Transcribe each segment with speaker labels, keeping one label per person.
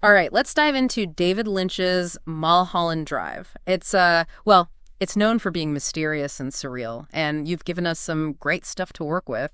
Speaker 1: All right, let's dive into David Lynch's Mulholland Drive. It's known for being mysterious and surreal, and you've given us some great stuff to work with.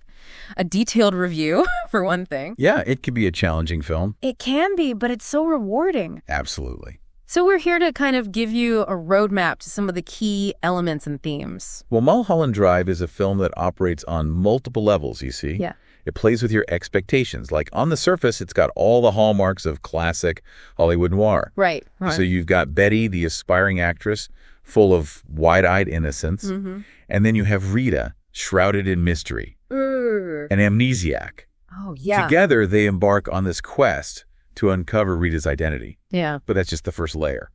Speaker 1: A detailed review, for one thing.
Speaker 2: Yeah, it could be a challenging film.
Speaker 1: It can be, but it's so rewarding.
Speaker 2: Absolutely.
Speaker 1: So we're here to kind of give you a roadmap to some of the key elements and themes.
Speaker 2: Well, Mulholland Drive is a film that operates on multiple levels, you see.
Speaker 1: Yeah.
Speaker 2: It plays with your expectations. Like, on the surface, it's got all the hallmarks of classic Hollywood noir.
Speaker 1: Right.
Speaker 2: So you've got Betty, the aspiring actress, full of wide-eyed innocence.
Speaker 1: Mm-hmm.
Speaker 2: And then you have Rita, shrouded in mystery. An amnesiac.
Speaker 1: Oh, yeah.
Speaker 2: Together, they embark on this quest to uncover Rita's identity.
Speaker 1: Yeah.
Speaker 2: But that's just the first layer.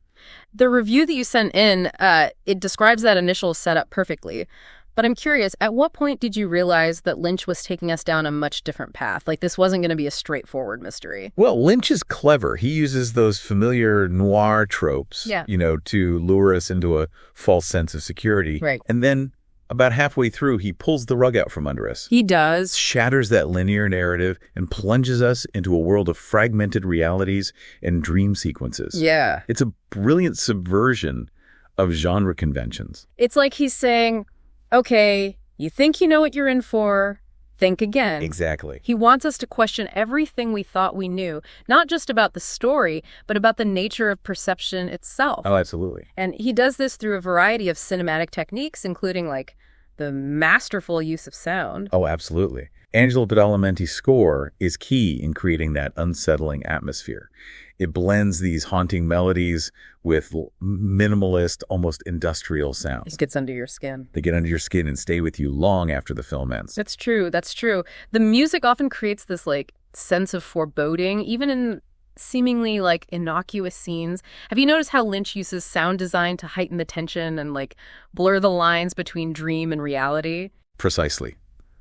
Speaker 1: The review that you sent in, it describes that initial setup perfectly. But I'm curious, at what point did you realize that Lynch was taking us down a much different path? Like, this wasn't going to be a straightforward mystery.
Speaker 2: Well, Lynch is clever. He uses those familiar noir tropes, to lure us into a false sense of security.
Speaker 1: Right.
Speaker 2: And then about halfway through, he pulls the rug out from under us.
Speaker 1: He does.
Speaker 2: Shatters that linear narrative and plunges us into a world of fragmented realities and dream sequences.
Speaker 1: Yeah.
Speaker 2: It's a brilliant subversion of genre conventions.
Speaker 1: It's like he's saying, okay, you think you know what you're in for, think again.
Speaker 2: Exactly.
Speaker 1: He wants us to question everything we thought we knew, not just about the story, but about the nature of perception itself.
Speaker 2: Oh, absolutely.
Speaker 1: And he does this through a variety of cinematic techniques, including like the masterful use of sound.
Speaker 2: Oh, absolutely. Angelo Badalamenti's score is key in creating that unsettling atmosphere. It blends these haunting melodies with minimalist, almost industrial sounds.
Speaker 1: It gets under your skin.
Speaker 2: They get under your skin and stay with you long after the film ends.
Speaker 1: That's true. That's true. The music often creates this like sense of foreboding, even in seemingly like innocuous scenes. Have you noticed how Lynch uses sound design to heighten the tension and like blur the lines between dream and reality?
Speaker 2: Precisely.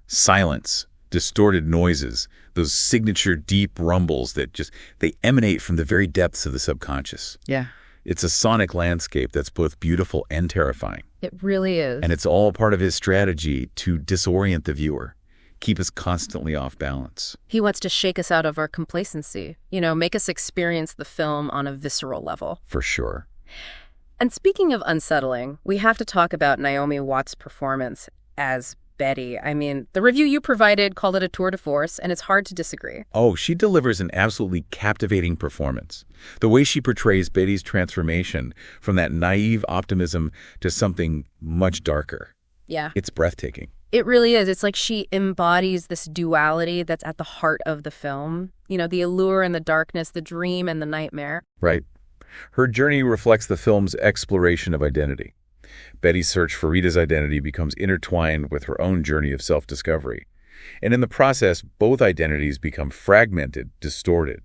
Speaker 2: Silence, distorted noises, those signature deep rumbles that they emanate from the very depths of the subconscious.
Speaker 1: Yeah.
Speaker 2: It's a sonic landscape that's both beautiful and terrifying.
Speaker 1: It really is.
Speaker 2: And it's all part of his strategy to disorient the viewer, keep us constantly off balance.
Speaker 1: He wants to shake us out of our complacency, make us experience the film on a visceral level.
Speaker 2: For sure.
Speaker 1: And speaking of unsettling, we have to talk about Naomi Watts' performance as Betty. I mean, the review you provided called it a tour de force, and it's hard to disagree.
Speaker 2: Oh, she delivers an absolutely captivating performance. The way she portrays Betty's transformation from that naive optimism to something much darker.
Speaker 1: Yeah.
Speaker 2: It's breathtaking.
Speaker 1: It really is. It's like she embodies this duality that's at the heart of the film. The allure and the darkness, the dream and the nightmare.
Speaker 2: Right. Her journey reflects the film's exploration of identity. Betty's search for Rita's identity becomes intertwined with her own journey of self-discovery. And in the process, both identities become fragmented, distorted,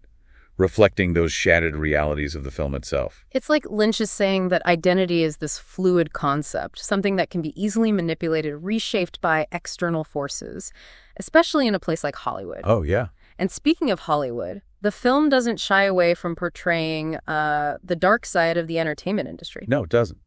Speaker 2: reflecting those shattered realities of the film itself.
Speaker 1: It's like Lynch is saying that identity is this fluid concept, something that can be easily manipulated, reshaped by external forces, especially in a place like Hollywood.
Speaker 2: Oh, yeah.
Speaker 1: And speaking of Hollywood, the film doesn't shy away from portraying the dark side of the entertainment industry.
Speaker 2: No, it doesn't.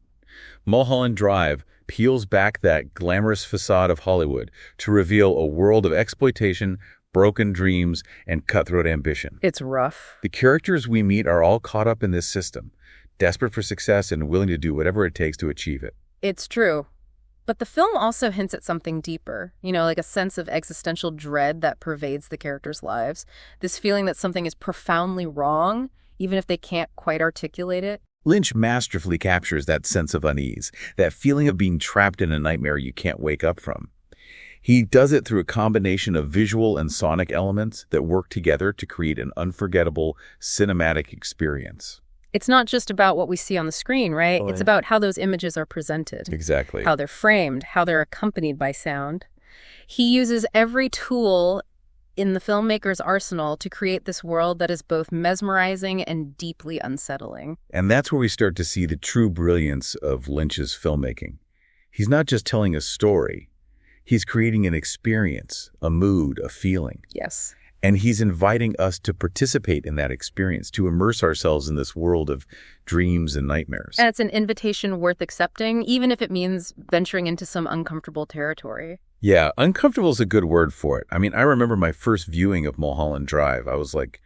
Speaker 2: Mulholland Drive peels back that glamorous facade of Hollywood to reveal a world of exploitation, broken dreams, and cutthroat ambition.
Speaker 1: It's rough.
Speaker 2: The characters we meet are all caught up in this system, desperate for success and willing to do whatever it takes to achieve it.
Speaker 1: It's true. But the film also hints at something deeper, like a sense of existential dread that pervades the characters' lives. This feeling that something is profoundly wrong, even if they can't quite articulate it.
Speaker 2: Lynch masterfully captures that sense of unease, that feeling of being trapped in a nightmare you can't wake up from. He does it through a combination of visual and sonic elements that work together to create an unforgettable cinematic experience.
Speaker 1: It's not just about what we see on the screen, right?
Speaker 2: Oh,
Speaker 1: it's
Speaker 2: yeah.
Speaker 1: about how those images are presented.
Speaker 2: Exactly.
Speaker 1: How they're framed, how they're accompanied by sound. He uses every tool in the filmmaker's arsenal to create this world that is both mesmerizing and deeply unsettling.
Speaker 2: And that's where we start to see the true brilliance of Lynch's filmmaking. He's not just telling a story. He's creating an experience, a mood, a feeling.
Speaker 1: Yes.
Speaker 2: And he's inviting us to participate in that experience, to immerse ourselves in this world of dreams and nightmares.
Speaker 1: And it's an invitation worth accepting, even if it means venturing into some uncomfortable territory.
Speaker 2: Yeah, uncomfortable is a good word for it. I mean, I remember my first viewing of Mulholland Drive. I was like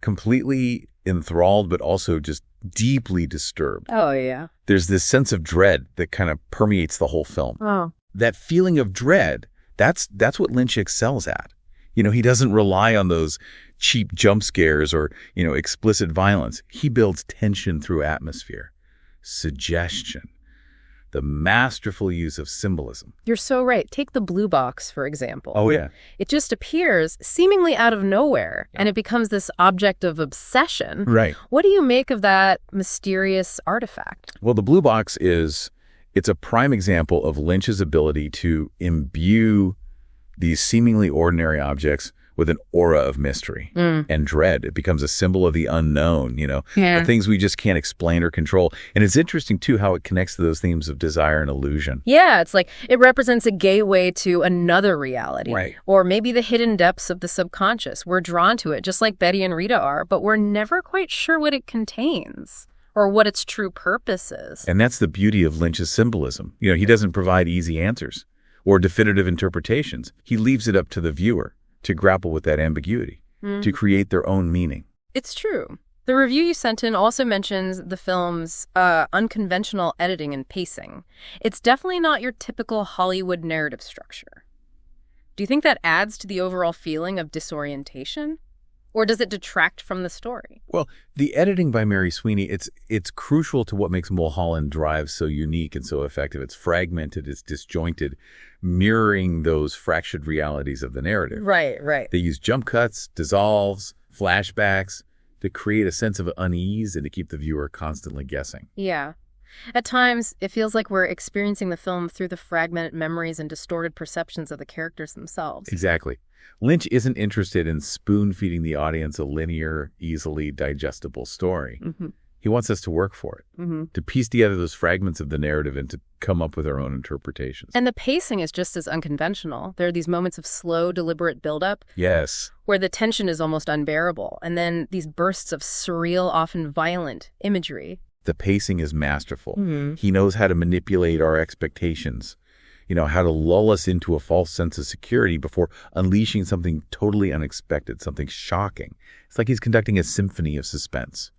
Speaker 2: completely enthralled, but also just deeply disturbed.
Speaker 1: Oh, yeah.
Speaker 2: There's this sense of dread that kind of permeates the whole film.
Speaker 1: Oh.
Speaker 2: That feeling of dread, that's what Lynch excels at. He doesn't rely on those cheap jump scares or, explicit violence. He builds tension through atmosphere, suggestion, the masterful use of symbolism.
Speaker 1: You're so right. Take the blue box, for example.
Speaker 2: Oh, yeah.
Speaker 1: It just appears seemingly out of nowhere, and it becomes this object of obsession.
Speaker 2: Right.
Speaker 1: What do you make of that mysterious artifact?
Speaker 2: Well, the blue box it's a prime example of Lynch's ability to imbue these seemingly ordinary objects with an aura of mystery and dread. It becomes a symbol of the unknown, the things we just can't explain or control. And it's interesting, too, how it connects to those themes of desire and illusion.
Speaker 1: Yeah, it's like it represents a gateway to another reality.
Speaker 2: Right.
Speaker 1: Or maybe the hidden depths of the subconscious. We're drawn to it, just like Betty and Rita are, but we're never quite sure what it contains or what its true purpose is.
Speaker 2: And that's the beauty of Lynch's symbolism. He doesn't provide easy answers or definitive interpretations. He leaves it up to the viewer to grapple with that ambiguity, to create their own meaning.
Speaker 1: It's true. The review you sent in also mentions the film's unconventional editing and pacing. It's definitely not your typical Hollywood narrative structure. Do you think that adds to the overall feeling of disorientation? Or does it detract from the story?
Speaker 2: Well, the editing by Mary Sweeney, it's crucial to what makes Mulholland Drive so unique and so effective. It's fragmented, it's disjointed, mirroring those fractured realities of the narrative.
Speaker 1: Right.
Speaker 2: They use jump cuts, dissolves, flashbacks to create a sense of unease and to keep the viewer constantly guessing.
Speaker 1: Yeah. At times, it feels like we're experiencing the film through the fragmented memories and distorted perceptions of the characters themselves.
Speaker 2: Exactly. Lynch isn't interested in spoon-feeding the audience a linear, easily digestible story. He wants us to work for it, to piece together those fragments of the narrative and to come up with our own interpretations.
Speaker 1: And the pacing is just as unconventional. There are these moments of slow, deliberate buildup.
Speaker 2: Yes.
Speaker 1: Where the tension is almost unbearable. And then these bursts of surreal, often violent imagery.
Speaker 2: The pacing is masterful. He knows how to manipulate our expectations, how to lull us into a false sense of security before unleashing something totally unexpected, something shocking. It's like he's conducting a symphony of suspense,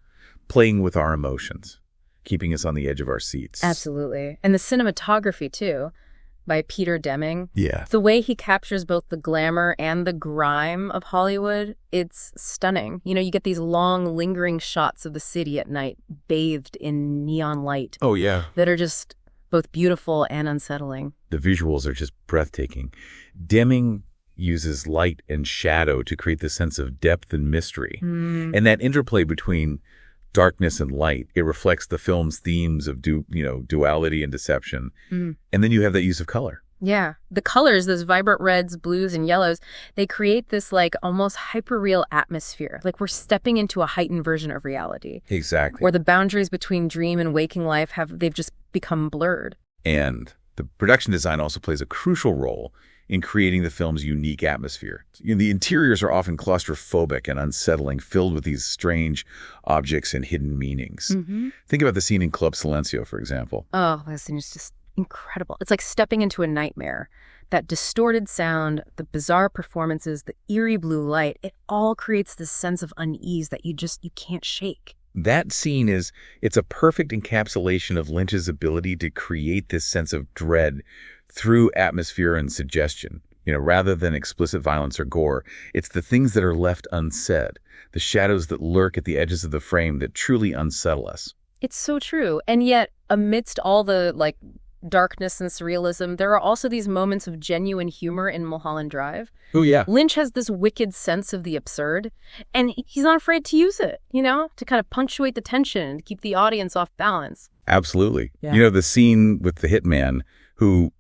Speaker 2: playing with our emotions, keeping us on the edge of our seats.
Speaker 1: Absolutely. And the cinematography, too, by Peter Deming.
Speaker 2: Yeah.
Speaker 1: The way he captures both the glamour and the grime of Hollywood, it's stunning. You get these long, lingering shots of the city at night, bathed in neon light.
Speaker 2: Oh, yeah.
Speaker 1: That are just both beautiful and unsettling.
Speaker 2: The visuals are just breathtaking. Deming uses light and shadow to create this sense of depth and mystery. And that interplay between darkness and light, it reflects the film's themes of duality and deception. And then you have that use of color.
Speaker 1: Yeah. The colors, those vibrant reds, blues, and yellows, they create this almost hyper-real atmosphere. Like we're stepping into a heightened version of reality.
Speaker 2: Exactly.
Speaker 1: Where the boundaries between dream and waking life they've just become blurred.
Speaker 2: And the production design also plays a crucial role in creating the film's unique atmosphere. The interiors are often claustrophobic and unsettling, filled with these strange objects and hidden meanings. Think about the scene in Club Silencio, for example.
Speaker 1: Oh, that scene is just incredible. It's like stepping into a nightmare. That distorted sound, the bizarre performances, the eerie blue light, it all creates this sense of unease that you can't shake.
Speaker 2: That scene it's a perfect encapsulation of Lynch's ability to create this sense of dread through atmosphere and suggestion. Rather than explicit violence or gore, it's the things that are left unsaid, the shadows that lurk at the edges of the frame that truly unsettle us.
Speaker 1: It's so true. And yet, amidst all the darkness and surrealism, there are also these moments of genuine humor in Mulholland Drive.
Speaker 2: Oh, yeah.
Speaker 1: Lynch has this wicked sense of the absurd, and he's not afraid to use it, to kind of punctuate the tension and keep the audience off balance.
Speaker 2: Absolutely.
Speaker 1: Yeah.
Speaker 2: The scene with the hitman who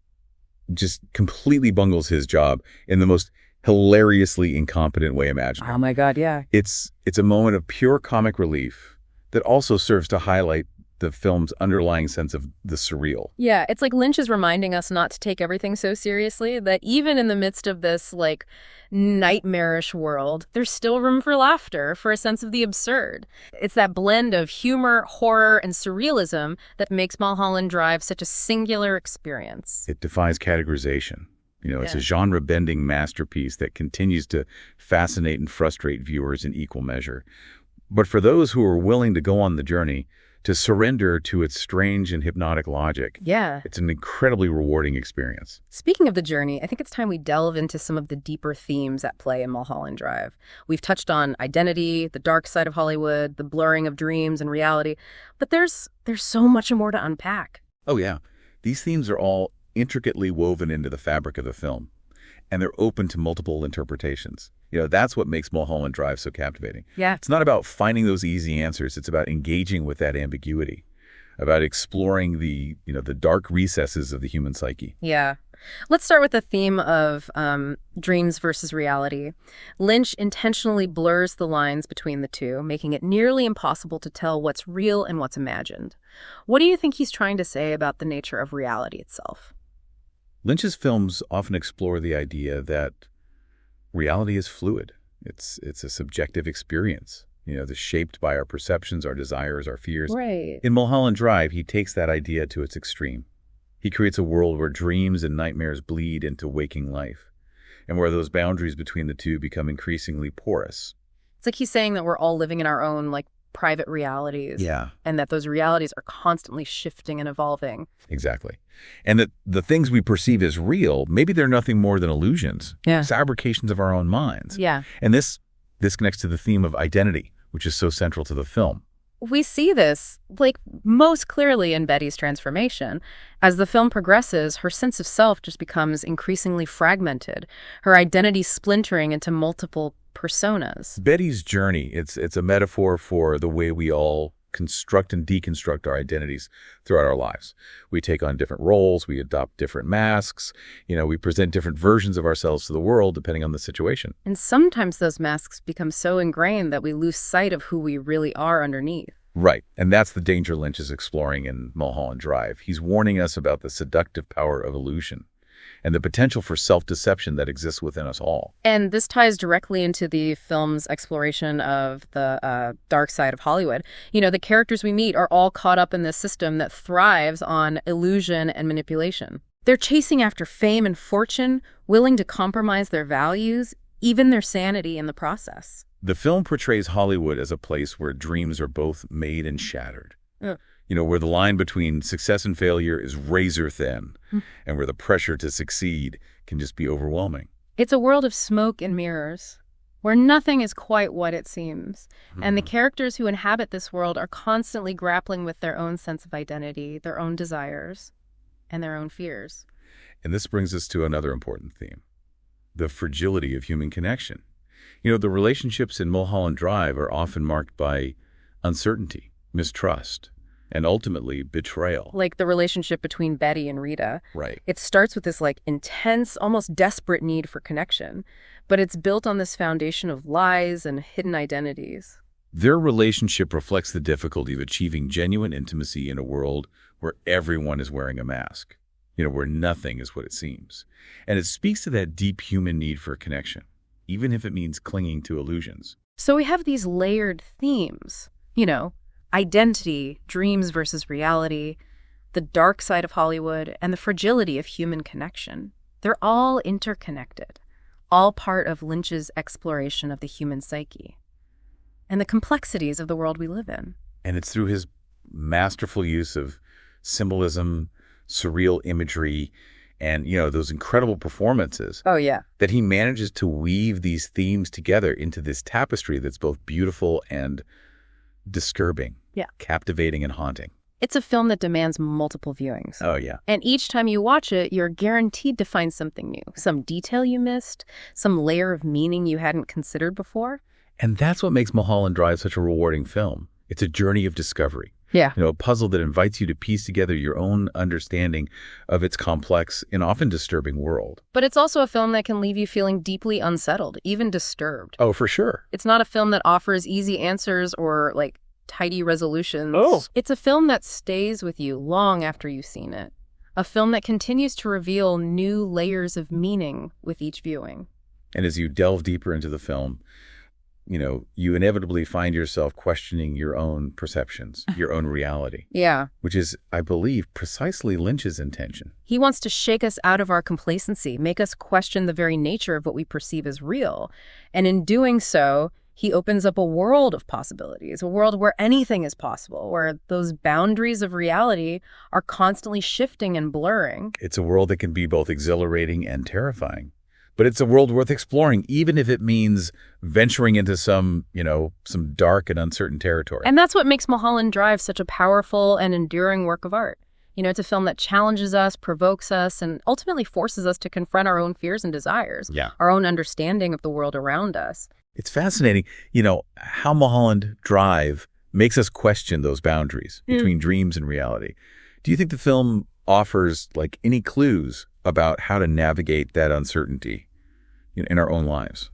Speaker 2: just completely bungles his job in the most hilariously incompetent way imaginable.
Speaker 1: Oh, my God, yeah.
Speaker 2: It's a moment of pure comic relief that also serves to highlight the film's underlying sense of the surreal.
Speaker 1: Yeah, it's like Lynch is reminding us not to take everything so seriously, that even in the midst of this, nightmarish world, there's still room for laughter, for a sense of the absurd. It's that blend of humor, horror, and surrealism that makes Mulholland Drive such a singular experience.
Speaker 2: It defies categorization. It's a genre-bending masterpiece that continues to fascinate and frustrate viewers in equal measure. But for those who are willing to go on the journey, to surrender to its strange and hypnotic logic,
Speaker 1: Yeah.
Speaker 2: it's an incredibly rewarding experience.
Speaker 1: Speaking of the journey, I think it's time we delve into some of the deeper themes at play in Mulholland Drive. We've touched on identity, the dark side of Hollywood, the blurring of dreams and reality, but there's so much more to unpack.
Speaker 2: Oh, yeah. These themes are all intricately woven into the fabric of the film, and they're open to multiple interpretations. That's what makes Mulholland Drive so captivating.
Speaker 1: Yeah.
Speaker 2: It's not about finding those easy answers. It's about engaging with that ambiguity, about exploring the dark recesses of the human psyche.
Speaker 1: Yeah. Let's start with the theme of dreams versus reality. Lynch intentionally blurs the lines between the two, making it nearly impossible to tell what's real and what's imagined. What do you think he's trying to say about the nature of reality itself?
Speaker 2: Lynch's films often explore the idea that reality is fluid. It's a subjective experience, that's shaped by our perceptions, our desires, our fears.
Speaker 1: Right.
Speaker 2: In Mulholland Drive, he takes that idea to its extreme. He creates a world where dreams and nightmares bleed into waking life, and where those boundaries between the two become increasingly porous.
Speaker 1: It's like he's saying that we're all living in our own, private realities.
Speaker 2: Yeah.
Speaker 1: And that those realities are constantly shifting and evolving.
Speaker 2: Exactly. And that the things we perceive as real, maybe they're nothing more than illusions.
Speaker 1: Yeah.
Speaker 2: Fabrications of our own minds.
Speaker 1: Yeah.
Speaker 2: And this connects to the theme of identity, which is so central to the film.
Speaker 1: We see this, most clearly in Betty's transformation. As the film progresses, her sense of self just becomes increasingly fragmented, her identity splintering into multiple personas.
Speaker 2: Betty's journey, it's a metaphor for the way we all construct and deconstruct our identities throughout our lives. We take on different roles, we adopt different masks, we present different versions of ourselves to the world depending on the situation.
Speaker 1: And sometimes those masks become so ingrained that we lose sight of who we really are underneath.
Speaker 2: Right. And that's the danger Lynch is exploring in Mulholland Drive. He's warning us about the seductive power of illusion and the potential for self-deception that exists within us all.
Speaker 1: And this ties directly into the film's exploration of the dark side of Hollywood. The characters we meet are all caught up in this system that thrives on illusion and manipulation. They're chasing after fame and fortune, willing to compromise their values, even their sanity in the process.
Speaker 2: The film portrays Hollywood as a place where dreams are both made and shattered.
Speaker 1: Yeah.
Speaker 2: Where the line between success and failure is razor thin, and where the pressure to succeed can just be overwhelming.
Speaker 1: It's a world of smoke and mirrors, where nothing is quite what it seems. And the characters who inhabit this world are constantly grappling with their own sense of identity, their own desires, and their own fears.
Speaker 2: And this brings us to another important theme, the fragility of human connection. The relationships in Mulholland Drive are often marked by uncertainty, mistrust, and ultimately betrayal.
Speaker 1: Like the relationship between Betty and Rita.
Speaker 2: Right.
Speaker 1: It starts with this intense, almost desperate need for connection, but it's built on this foundation of lies and hidden identities.
Speaker 2: Their relationship reflects the difficulty of achieving genuine intimacy in a world where everyone is wearing a mask, where nothing is what it seems. And it speaks to that deep human need for connection, even if it means clinging to illusions.
Speaker 1: So we have these layered themes, identity, dreams versus reality, the dark side of Hollywood, and the fragility of human connection. They're all interconnected, all part of Lynch's exploration of the human psyche and the complexities of the world we live in.
Speaker 2: And it's through his masterful use of symbolism, surreal imagery, and, those incredible performances.
Speaker 1: Oh, yeah.
Speaker 2: That he manages to weave these themes together into this tapestry that's both beautiful and disturbing.
Speaker 1: Yeah.
Speaker 2: Captivating and haunting.
Speaker 1: It's a film that demands multiple viewings.
Speaker 2: Oh, yeah.
Speaker 1: And each time you watch it, you're guaranteed to find something new, some detail you missed, some layer of meaning you hadn't considered before.
Speaker 2: And that's what makes Mulholland Drive such a rewarding film. It's a journey of discovery.
Speaker 1: Yeah.
Speaker 2: A puzzle that invites you to piece together your own understanding of its complex and often disturbing world.
Speaker 1: But it's also a film that can leave you feeling deeply unsettled, even disturbed.
Speaker 2: Oh, for sure.
Speaker 1: It's not a film that offers easy answers or, tidy resolutions.
Speaker 2: Oh.
Speaker 1: It's a film that stays with you long after you've seen it. A film that continues to reveal new layers of meaning with each viewing.
Speaker 2: And as you delve deeper into the film, you inevitably find yourself questioning your own perceptions, your own reality.
Speaker 1: Yeah.
Speaker 2: Which is, I believe, precisely Lynch's intention.
Speaker 1: He wants to shake us out of our complacency, make us question the very nature of what we perceive as real. And in doing so, He opens up a world of possibilities, a world where anything is possible, where those boundaries of reality are constantly shifting and blurring.
Speaker 2: It's a world that can be both exhilarating and terrifying. But it's a world worth exploring, even if it means venturing into some dark and uncertain territory.
Speaker 1: And that's what makes Mulholland Drive such a powerful and enduring work of art. It's a film that challenges us, provokes us, and ultimately forces us to confront our own fears and desires, our own understanding of the world around us.
Speaker 2: It's fascinating, how Mulholland Drive makes us question those boundaries between dreams and reality. Do you think the film offers any clues about how to navigate that uncertainty in our own lives?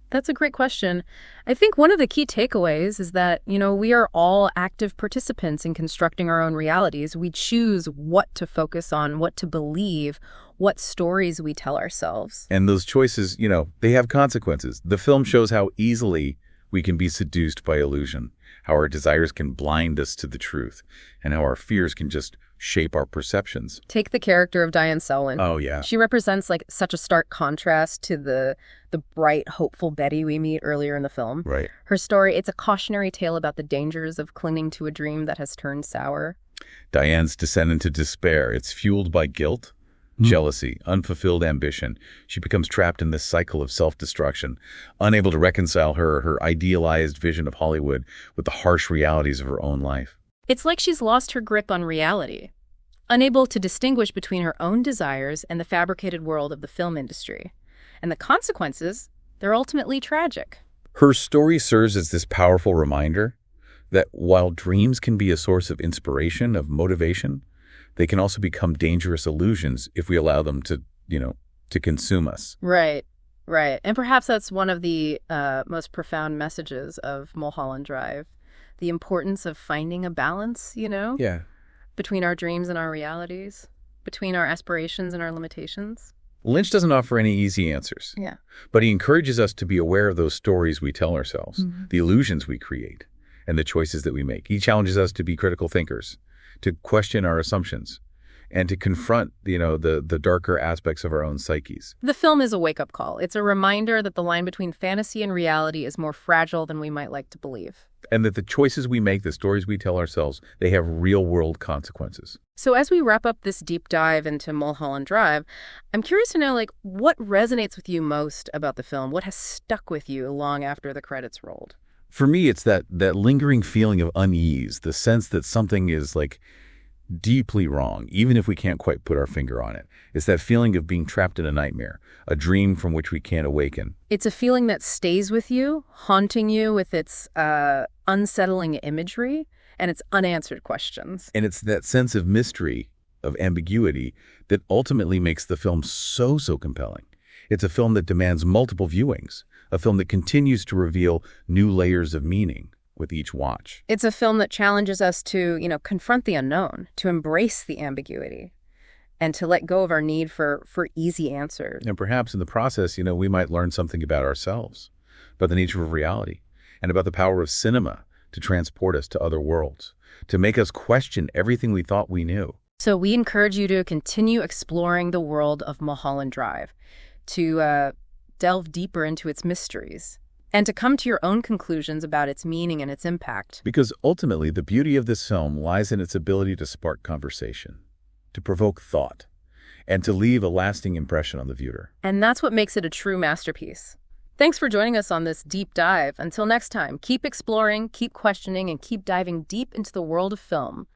Speaker 1: That's a great question. I think one of the key takeaways is that, we are all active participants in constructing our own realities. We choose what to focus on, what to believe, what stories we tell ourselves.
Speaker 2: And those choices, they have consequences. The film shows how easily we can be seduced by illusion, how our desires can blind us to the truth, and how our fears can just shape our perceptions.
Speaker 1: Take the character of Diane Selwyn.
Speaker 2: Oh, yeah.
Speaker 1: She represents such a stark contrast to the bright, hopeful Betty we meet earlier in the film.
Speaker 2: Right.
Speaker 1: Her story, it's a cautionary tale about the dangers of clinging to a dream that has turned sour.
Speaker 2: Diane's descent into despair. It's fueled by guilt, jealousy, unfulfilled ambition. She becomes trapped in this cycle of self-destruction, unable to reconcile her idealized vision of Hollywood with the harsh realities of her own life.
Speaker 1: It's like she's lost her grip on reality, unable to distinguish between her own desires and the fabricated world of the film industry. And the consequences, they're ultimately tragic.
Speaker 2: Her story serves as this powerful reminder that while dreams can be a source of inspiration, of motivation, they can also become dangerous illusions if we allow them to consume us.
Speaker 1: Right. And perhaps that's one of the most profound messages of Mulholland Drive. The importance of finding a balance,
Speaker 2: Yeah.
Speaker 1: between our dreams and our realities, between our aspirations and our limitations.
Speaker 2: Lynch doesn't offer any easy answers.
Speaker 1: Yeah.
Speaker 2: But he encourages us to be aware of those stories we tell ourselves, the illusions we create, and the choices that we make. He challenges us to be critical thinkers, to question our assumptions, and to confront, the darker aspects of our own psyches.
Speaker 1: The film is a wake-up call. It's a reminder that the line between fantasy and reality is more fragile than we might like to believe.
Speaker 2: And that the choices we make, the stories we tell ourselves, they have real-world consequences.
Speaker 1: So as we wrap up this deep dive into Mulholland Drive, I'm curious to know, what resonates with you most about the film? What has stuck with you long after the credits rolled?
Speaker 2: For me, it's that lingering feeling of unease, the sense that something is, deeply wrong, even if we can't quite put our finger on it. It's that feeling of being trapped in a nightmare, a dream from which we can't awaken.
Speaker 1: It's a feeling that stays with you, haunting you with its unsettling imagery and its unanswered questions.
Speaker 2: And it's that sense of mystery, of ambiguity, that ultimately makes the film so compelling. It's a film that demands multiple viewings, a film that continues to reveal new layers of meaning with each watch.
Speaker 1: It's a film that challenges us to, confront the unknown, to embrace the ambiguity, and to let go of our need for easy answers.
Speaker 2: And perhaps in the process, we might learn something about ourselves, about the nature of reality, and about the power of cinema to transport us to other worlds, to make us question everything we thought we knew.
Speaker 1: So we encourage you to continue exploring the world of Mulholland Drive, to delve deeper into its mysteries, and to come to your own conclusions about its meaning and its impact.
Speaker 2: Because ultimately, the beauty of this film lies in its ability to spark conversation, to provoke thought, and to leave a lasting impression on the viewer.
Speaker 1: And that's what makes it a true masterpiece. Thanks for joining us on this deep dive. Until next time, keep exploring, keep questioning, and keep diving deep into the world of film.